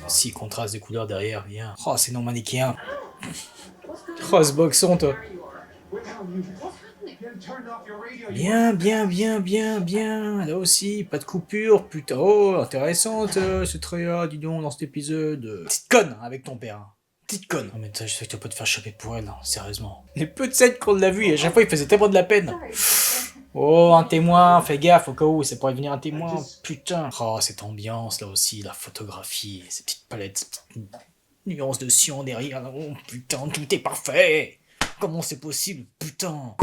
Si, contraste de couleurs derrière, bien. Oh, c'est non manichéen. Oh, ce boxon, toi. Bien, bien, bien, bien, bien. Là aussi, pas de coupure, putain. Oh, intéressante, ce trailer, dis donc, dans cet épisode. Petite conne, hein, avec ton père. Hein. Petite conne. Oh, mais je sais que tu vas pas te faire choper pour elle, hein, sérieusement. Les peu de scènes qu'on l'a vu, et à chaque fois, il faisait tellement de la peine. Oh, un témoin, fais gaffe au cas où, ça pourrait venir un témoin. Putain. Oh, cette ambiance, là aussi, la photographie, ces petites palettes, ces petites nuances de cyan derrière. Oh, putain, tout est parfait. Comment c'est possible, putain.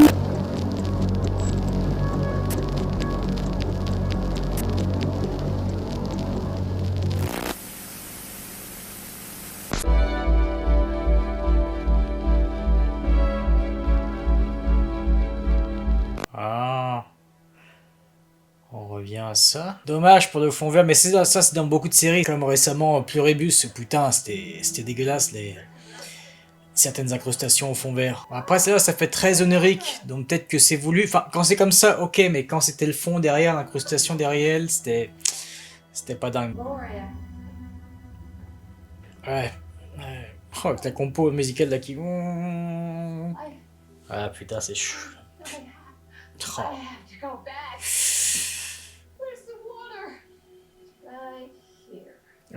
Ah, on revient à ça. Dommage pour le fond vert, mais ça c'est dans beaucoup de séries, comme récemment Pluribus, putain, c'était dégueulasse les certaines incrustations au fond vert. Après ça fait très onirique, donc peut-être que c'est voulu. Enfin, quand c'est comme ça, ok, mais quand c'était le fond derrière, l'incrustation derrière elle, c'était pas dingue. Ouais. Ouais. Oh, avec la compo musicale là qui. Ah putain, c'est chou. Oh.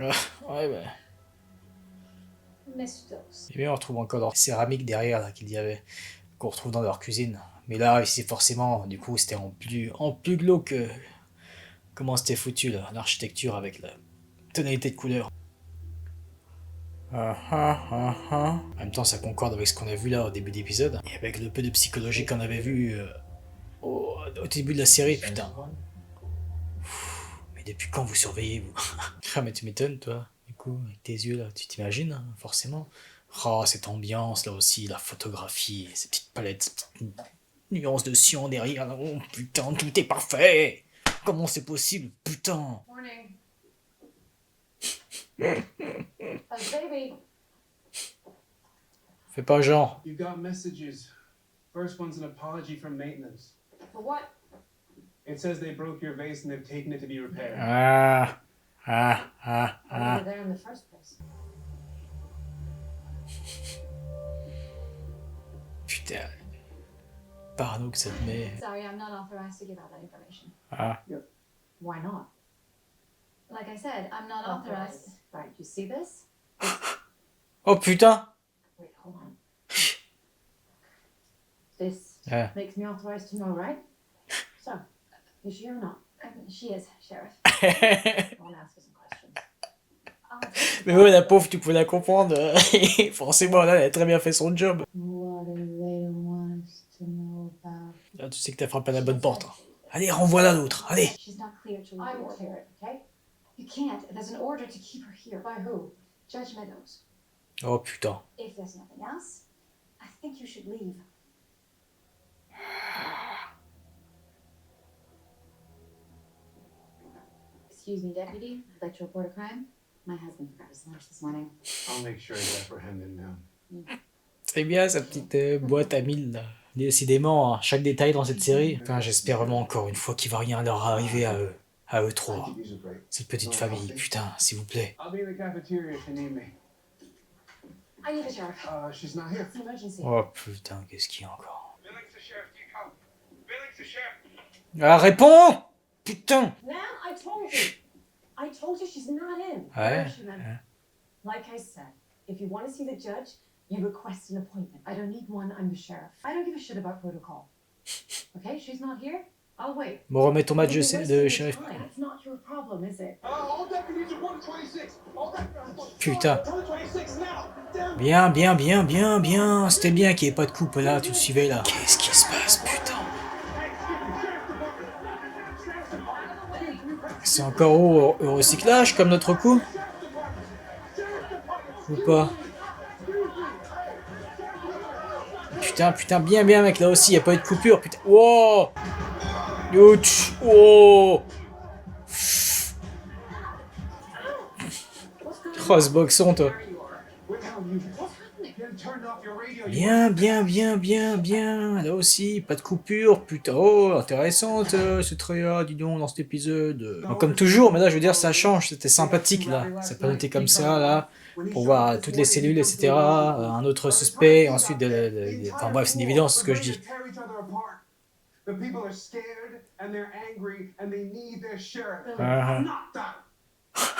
Ah, ouais, bah. Et bien, on retrouve encore leur céramique derrière là qu'il y avait, qu'on retrouve dans leur cuisine. Mais là, ici, forcément, du coup, c'était en plus glauque que comment c'était foutu là, l'architecture avec la tonalité de couleur. En même temps, ça concorde avec ce qu'on a vu là au début d'épisode et avec le peu de psychologie qu'on avait vu au début de la série, putain. Mais depuis quand vous surveillez, vous? Ah, mais tu m'étonnes, toi. Du coup, avec tes yeux, là, tu t'imagines, hein, forcément. Oh, cette ambiance, là aussi, la photographie, ces petites palettes, ces petites nuances de cyan derrière. Là. Oh, putain, tout est parfait. Comment c'est possible, putain. Fais pas genre. You got messages. First one's an apology from maintenance. For what? It says they broke your vase and they've taken it to be repaired. Ah. Why were they there in the first place? Putain. Parano que ça te met. Sorry, I'm not authorized to give out that information. Ah. Why not? Like I said, I'm not authorized. Right, you see this? Oh putain. Wait, hold on. This Yeah. makes me authorized to know, right? So, is she or not? She is, Sheriff. I want to ask her some questions. Mais ouais, la pauvre, tu pouvais la comprendre. Forcément, là, elle a très bien fait son job. What do they want us to know about? Là, tu sais que t'as frappé à la bonne porte. Hein. Allez, renvoie-la l'autre. Allez. She's not clear to I will clear it, okay? You can't. There's an order to keep her here. By who? Judge Meadows. Oh putain. If there's nothing else, I think you should leave. Excuse me, deputy. I'd like to report a crime. My husband forgot his lunch this morning. I'll make sure he's apprehended now. C'est bien sa petite boîte à mille là. Décidément, hein, chaque détail dans cette série. Enfin, j'espère vraiment encore une fois qu'il va rien leur arriver à eux trois. Cette petite famille, putain, s'il vous plaît. I'll be in the cafeteria if you need me. I need the sheriff. She's not here. It's an emergency. Oh putain, qu'est-ce qu'il y a encore? Billings to sheriff, do you come? Billings to sheriff. Ah, réponds! Putain! Ma'am, I told you. I told you she's not in. Ouais. Like I said, if you want to see the judge, you request an appointment. I don't need one, I'm the sheriff. I don't give a shit about protocol. Okay, she's not here? I'll wait. Bon, remets ton match de shérif. That's not your problem, is it? All deputies are 126. All deputies. Putain. 126 now. Bien, bien, bien, bien, bien. C'était bien qu'il n'y ait pas de coupe là, tu le suivais là. Qu'est-ce qui se passe, putain? C'est encore au recyclage comme notre coup? Ou pas? Putain, putain, bien, bien mec, là aussi, il n'y a pas eu de coupure, putain. Wow! Ouch! Wow! Oh, ce boxon, toi. turned off your radio. Bien, bien, bien, bien, bien. Là aussi, pas de coupure. Putain, oh, intéressante ce Treya, dis donc, dans cet épisode. Bon, comme toujours, mais là, je veux dire, ça change. C'était sympathique, là. C'est pas noté comme ça, là. Pour voir toutes les cellules, etc. Un autre suspect, ensuite... Enfin bref, c'est une évidence ce que je dis. The people are scared and they're angry and they need their sheriff. Uh-huh. Not that.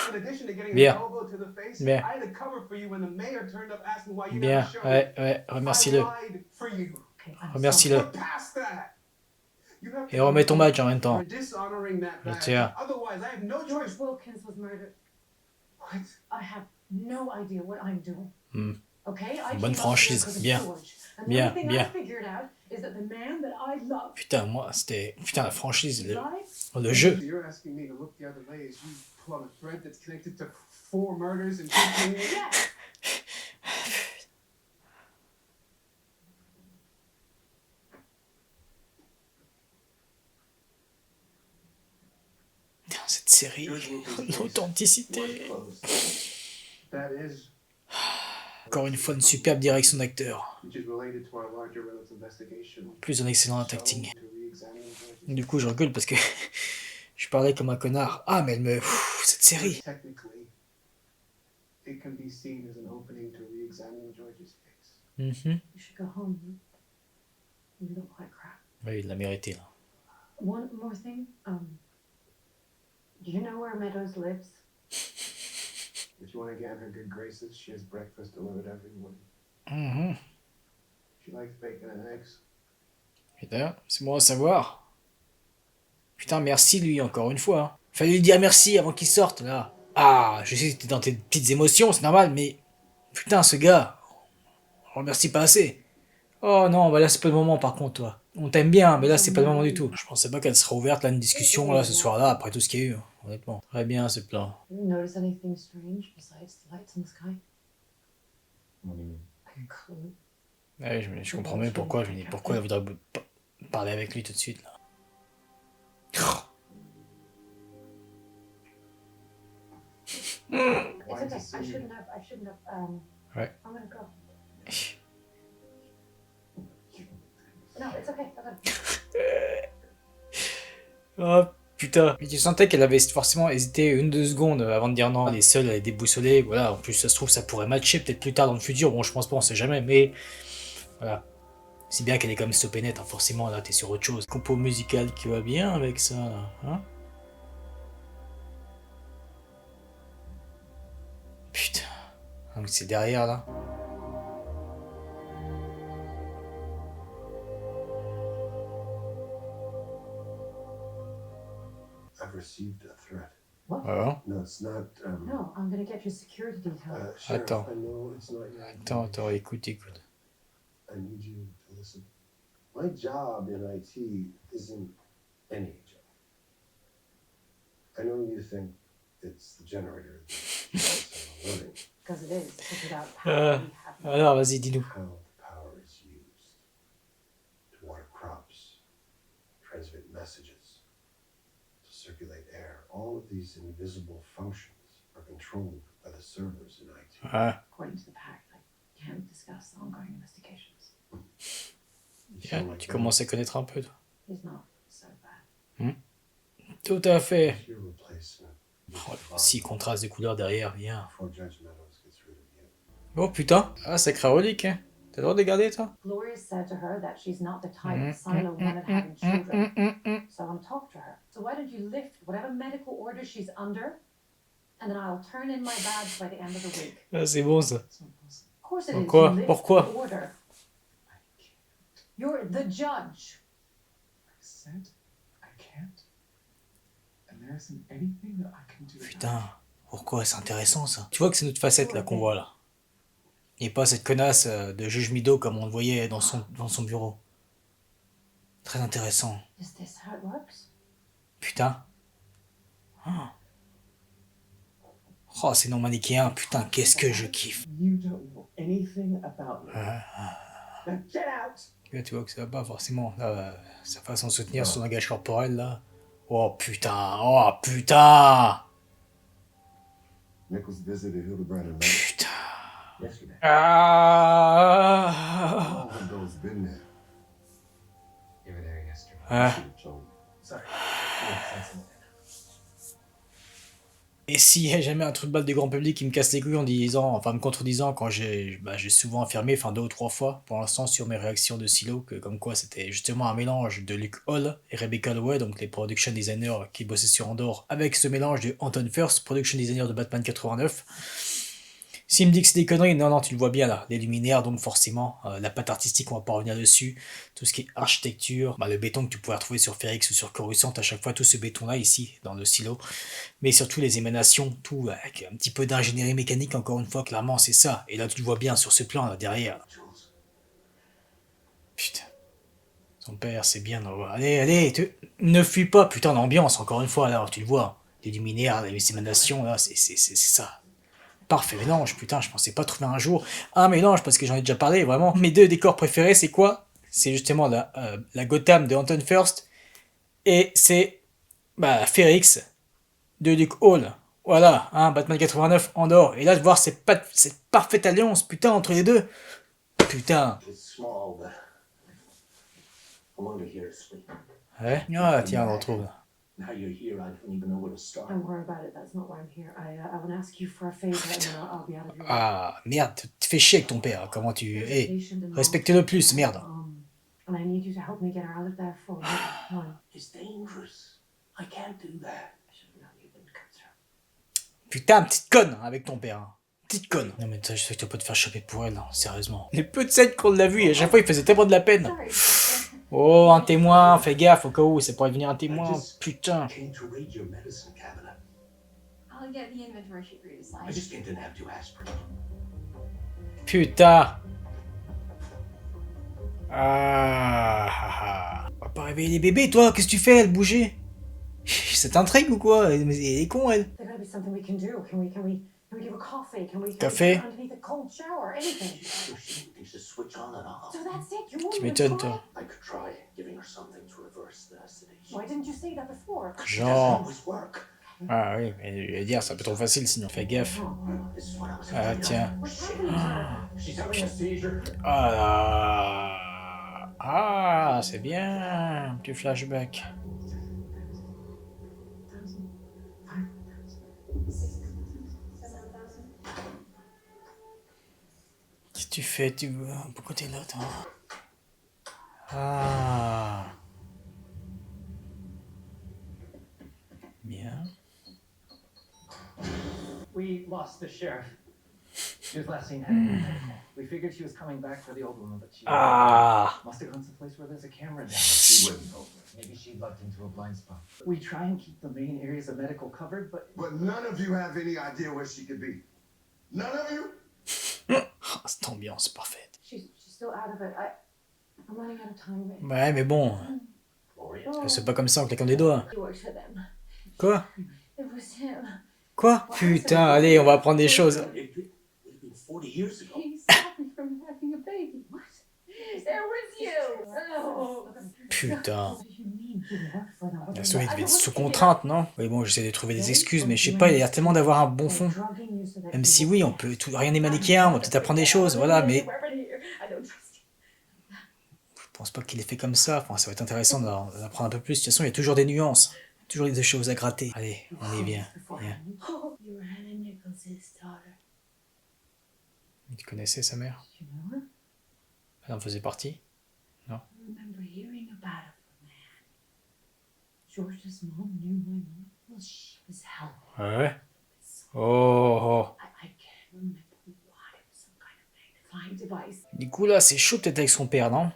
In addition to getting Bien. an elbow to the face, Bien. I had to cover for you when the mayor turned up asking why you Bien, never showed. ouais, I remercie-le. lied for you. Okay, I'm Remercie-le. We're past that. You have to Et remets ton badge en même temps. You're dishonoring that Je badge. tiens. Otherwise, I have no George choice. Wilkins was murdered. What? I have no idea what I'm doing. Okay? I Bonne came up here franchise. because of Bien. George. And the Bien, only thing bien. I figured out is that the man that I love Putain, moi, c'était... Putain, la franchise, lied. le jeu. You're asking me to look the other way as you pull on a thread that's connected to 4 murders and 2 killings? Yeah. Putain, cette série, l'authenticité. That is, Encore une fois, une superbe direction d'acteur. which is related to our larger Reynolds investigation. Plus un excellent acting. To re-examine George's Du coup, je recule parce que je parlais comme un connard. Ah, mais elle me... cette série. Technically, it can be seen as an opening to re-examine George's case. Mhm. You should go home. Huh? You look like crap. Oui, il l'a mérité, là. One more thing. Do you know where Meadows lives? If you want to get in her good graces, she has breakfast delivered every morning. Mhm. She likes bacon and eggs. Putain, c'est bon à savoir. Putain, merci lui, encore une fois. Hein. Fallait lui dire merci avant qu'il sorte, là. Ah, je sais que t'es dans tes petites émotions, c'est normal, mais... Putain, ce gars... On remercie pas assez. Oh non, bah là c'est pas le moment par contre, toi. On t'aime bien, mais là c'est pas le moment du tout. Je pensais pas qu'elle serait ouverte, là, une discussion, là, ce soir-là, après tout ce qu'il y a eu, hein, honnêtement. Très bien, ce plan. Did you notice anything strange besides the lights in the sky? What do you mean? Like a clue. Ouais, je comprends même pourquoi, je me dis, pourquoi elle voudrait parler avec lui tout de suite, là. It's Why okay. is I it shouldn't have. I shouldn't have. Right. I'm gonna go. No, it's okay. I'm gonna. Oh putain. Mais tu sentais qu'elle avait forcément hésité 1-2 secondes avant de dire non. Elle est seule, elle est déboussolée. Voilà, en plus ça se trouve ça pourrait matcher peut-être plus tard dans le futur. Bon, je pense pas, on sait jamais, mais voilà. C'est bien qu'elle est quand même stoppée net, hein. Forcément là t'es sur autre chose. Compo musical qui va bien avec ça, là. Hein. Putain. Donc c'est derrière là. I've received a threat. Voilà. No, it's not. No, I'm gonna get you security detail. Sheriff, Attends. I know it's not your Attends, écoute. I need you to listen. My job in IT isn't any job. I know you think it's the generator that's running. Because it is. Because without power, we have no. Alors vas-y, dis-nous. How the power is used to water crops, transmit messages, to circulate air. All of these invisible functions are controlled by the servers in IT. Ouais. According to the pact, I can't discuss ongoing investigations. You Bien, sound like tu commences à connaître un peu, toi. He's not so bad. Tout à fait. your replacement. Oh, si, contraste de couleurs derrière, bien. Before Judge Meadows gets rid of you. Oh putain. Ah, sacré relique, hein. T'as le droit de les garder, toi? Gloria said to her that she's not the type Silo wanted having children. So I'm talk to her. So why don't you lift whatever medical order she's under, and then I'll turn in my badge by the end of the week. Ah, c'est bon, ça. It's not possible. Of course it is. Pourquoi? You lift Pourquoi? the order. I can't. You're the judge. I said I can't. And there isn't anything that I can do. Putain. Pourquoi? C'est intéressant, ça. Tu vois que c'est notre facette, là, qu'on voit, là. Et pas cette connasse de juge Mido comme on le voyait dans son bureau. Très intéressant. Is this how it works? Putain. Ah. Oh, c'est non manichéen. Putain, qu'est-ce que je kiffe. You don't know anything about me. Now get out! Là, tu vois que ça va pas forcément. Là, sa façon de soutenir son langage corporel, là. Oh putain, oh putain. Nichols visited Hildebrand and Putain. Yesterday. Ah. How long have those been there? You were there yesterday. Ah. Should have told me. Sorry. Yeah, sensible. Et s'il y a jamais un trou de balle du grand public qui me casse les couilles en disant, enfin me contredisant quand j'ai souvent affirmé, enfin 2 ou 3 fois pour l'instant sur mes réactions de Silo, que comme quoi c'était justement un mélange de Luke Hall et Rebecca Holloway, donc les production designers qui bossaient sur Andor, avec ce mélange de Anton First, production designer de Batman 89. S'il me dit que c'est des conneries, non, tu le vois bien là, les luminaires, donc forcément, la patte artistique, on va pas revenir dessus, tout ce qui est architecture, le béton que tu pouvais retrouver sur Ferrix ou sur Coruscant, à chaque fois, tout ce béton-là ici, dans le silo, mais surtout les émanations, tout avec un petit peu d'ingénierie mécanique, encore une fois, clairement, c'est ça, et là, tu le vois bien sur ce plan, là, derrière. Jules. Putain, son père, c'est bien, non, allez, ne fuis pas, putain, l'ambiance, encore une fois, là, tu le vois, les luminaires, les émanations, là, c'est ça. Parfait mélange, putain, je pensais pas trouver un jour un mélange, parce que j'en ai déjà parlé, vraiment. Mes 2 décors préférés, c'est quoi? C'est justement la Gotham de Anton First, et c'est Ferrix de Luke Hall. Voilà, hein, Batman 89, Andor. Et là, de voir cette parfaite alliance, putain, entre les deux. Putain. It's small, but I'm only here to sleep. Ouais. Ah, tiens, on le retrouve. Now you're here, I don't even know where to start. Don't worry about it. That's not why I'm here. I want to ask you for a favor, and then I'll be out of your way. Ah, merde, tu fais chier avec ton père. Comment tu... There's a Hé, patient in respecte-le plus, merde. And I need you to help me get her out of there for one. It's dangerous. I can't do that. I should have known you wouldn't come through. Putain, petite conne avec ton père. Hein. Petite conne. Non mais ça, je sais que tu vas pas te faire choper pour elle, hein, sérieusement. Les peu de scènes qu'on l'a vu, et à chaque fois il faisait tellement de la peine. Sorry. Oh, un témoin, fais gaffe au cas où, c'est pour venir un témoin, putain. Came to raid your medicine cabinet. I'll get the inventory sheet for you to sign. I just came to nab 2 aspirin. Putain. Ah. On va pas réveiller les bébés, toi, qu'est-ce que tu fais, elle bouger? Ça t'intrigue ou quoi? Elle est con, elle. There gotta be something we can do. Can we give her coffee? Can we Café. put her underneath a cold shower? Anything. She thinks to switch on and off. So that's it. You won't Tu even m'étonnes, try? toi. I could try giving her something to reverse the sedation. Why didn't you say that before? It doesn't Genre. always work. Ah oui, mais je vais dire, c'est un peu trop facile, sinon fais gaffe. This is what I was Ah, afraid of. tiens. What's happening to her? She's having a seizure. Ah, c'est bien, un petit flashback. Qu'est-ce que tu fais? Pourquoi t'es là, toi? Ah. Bien. We lost the sheriff. She was last seen heading. We figured she was coming back for the old woman, but she Ah. must have gone someplace where there's a camera down. She wouldn't know. Maybe she lucked into a blind spot. We try and keep the main areas of medical covered, but But none of you have any idea where she could be. None of you? Ah, cette ambiance parfaite. She's still out of it. I'm running out of time. Ouais, mais bon, Gloria. c'est pas comme ça en claquant des doigts. He works for them. Quoi? It was him. Quoi? Putain, allez, on va apprendre des choses. It would have been 40 years ago. He stopped me from having a baby. What? It was you. Oh. Putain. What do you mean he worked for them? What Bien do sûr, you- il devait I être don't sous figure contrainte, non? Oui, bon, j'essaie de trouver des excuses, mais je sais pas, il a l'air tellement d'avoir un bon fond. Drugging you so that Même you si will- oui, on peut tout, rien n'est manichéen, on va peut-être apprendre des choses, voilà, mais I don't trust you. je pense pas qu'il est fait comme ça. Enfin, ça va être intéressant d'en apprendre un peu plus. De toute façon, il y a toujours des nuances, toujours des choses à gratter. Allez, on est bien. Bien. Oh, you were Hannah Nichols' daughter. Tu connaissais sa mère? You know her? Elle en faisait partie? I remember hearing about it from man. George's mom knew my mom. Well, she was hell. Ouais. Oh. I can't remember why. It was some kind of magnifying device. Du coup, là, c'est chaud peut-être avec son père, non?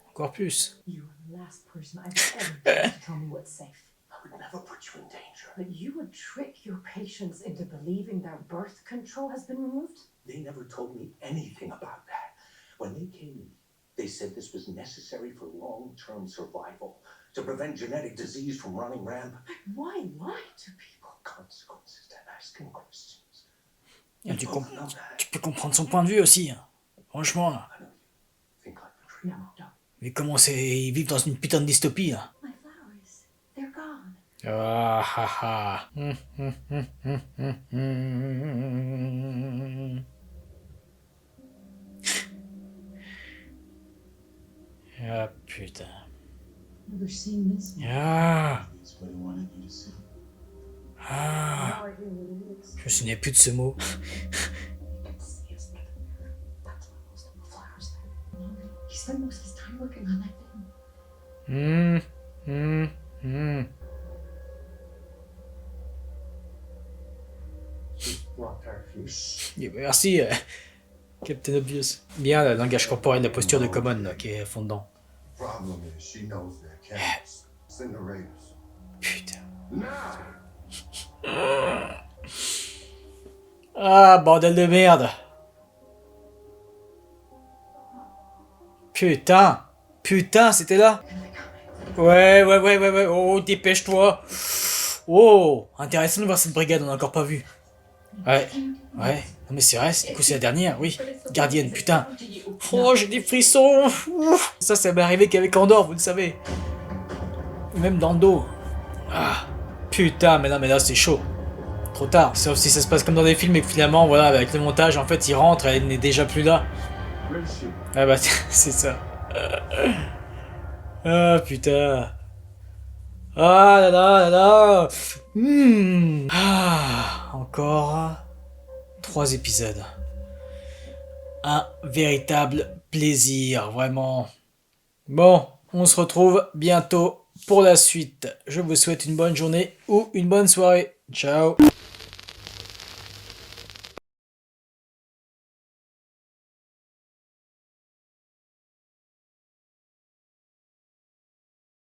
Encore plus. You were the last person I've ever to tell me what's safe. I would never put you in danger. But you would trick your patients into believing their birth control has been removed? They never told me anything about that. When they came in, they said this was necessary for long-term survival, to prevent genetic disease from running rampant. Why lie to people? Consequences to asking questions. Et tu, both know that. tu peux comprendre son point de vue aussi. Hein. Franchement. I know you think I'm a tree. No, no. Mais comment c'est... Ils vivent dans une putain de dystopie, là. My flowers, they're gone. Ah ah ah. Ah putain. Never seen this. Ah. It's what he wanted you to see. Ah. No idea what it is. Je me souvenais plus de ce mot. It's but that's why most of the flowers there. He spent most of his time working on that thing. She's blocked our views. Merci, Captain Obvious. Bien le langage corporel, la posture de Common là, qui est fondant. Problem is, she knows their cameras. Send the raiders. Putain. Now! Ah, bordel de merde. Putain. Putain, c'était là. Ouais. Oh, dépêche-toi. Oh, intéressant de voir cette brigade, on n'a encore pas vu. Ouais. Non mais c'est vrai, du coup c'est la dernière, oui. Gardienne, putain. Oh, j'ai des frissons. Ouf. Ça m'est arrivé qu'avec Andorre, vous le savez. Même dans le dos. Ah, putain, mais non, mais là c'est chaud. Trop tard. Sauf si ça se passe comme dans des films et que finalement, voilà, avec le montage, en fait, il rentre et elle n'est déjà plus là. Ah bah, c'est ça. Ah, putain. Ah là. Ah, encore 3 épisodes. Un véritable plaisir, vraiment. Bon, on se retrouve bientôt pour la suite. Je vous souhaite une bonne journée ou une bonne soirée. Ciao.